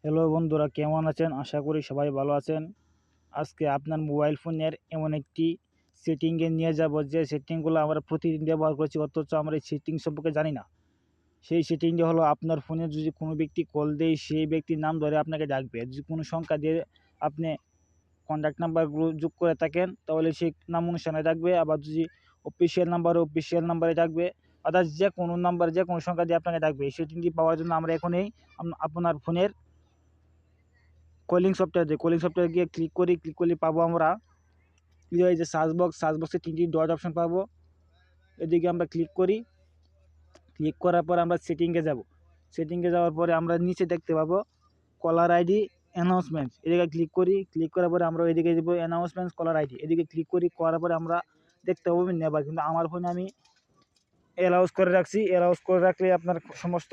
Hello বন্ধুরা, কেমন আছেন? আশা করি সবাই ভালো আছেন। আজকে আপনার মোবাইল ফোনের এমন একটি সেটিংয়ে নিয়ে যাব যে সেটিংগুলো আমরা প্রতিদিন ব্যবহার করছি, অথচ আমরা এই সেটিং সম্পর্কে জানি না। সেই সেটিংটি হলো, আপনার ফোনে যদি কোনো ব্যক্তি কল দেয় সেই ব্যক্তির নাম ধরে আপনাকে ডাকবে। যদি কোনো সংখ্যা দিয়ে আপনি কন্ট্যাক্ট নাম্বারগুলো যোগ করে থাকেন তাহলে সেই নাম অনুসারে ডাকবে, আবার যদি অফিসিয়াল নাম্বারে ডাকবে, অর্থাৎ যে কোনো নাম্বার যে কোনো সংখ্যা দিয়ে আপনাকে ডাকবে। এই সেটিংটি পাওয়ার জন্য আমরা এখনই আপনার ফোনের কলিং সফটওয়্যার গিয়ে ক্লিক করলে পাবো আমরা এই যে সার্চ বক্সে 3টি ডট অপশন পাবো। এদিকে আমরা ক্লিক করার পর আমরা সেটিংয়ে যাওয়ার পরে আমরা নিচে দেখতে পাবো কলার আইডি অ্যানাউন্সমেন্টস। এদিকে ক্লিক করার পরে আমরা এদিকে দেবো অ্যানাউন্সমেন্টস কলার আইডি। এদিকে ক্লিক করার পরে আমরা দেখতে পাবো নেবার, কিন্তু আমার ফোনে আমি অ্যালাউস করে রাখছি। অ্যালাউস করে রাখলে আপনার সমস্ত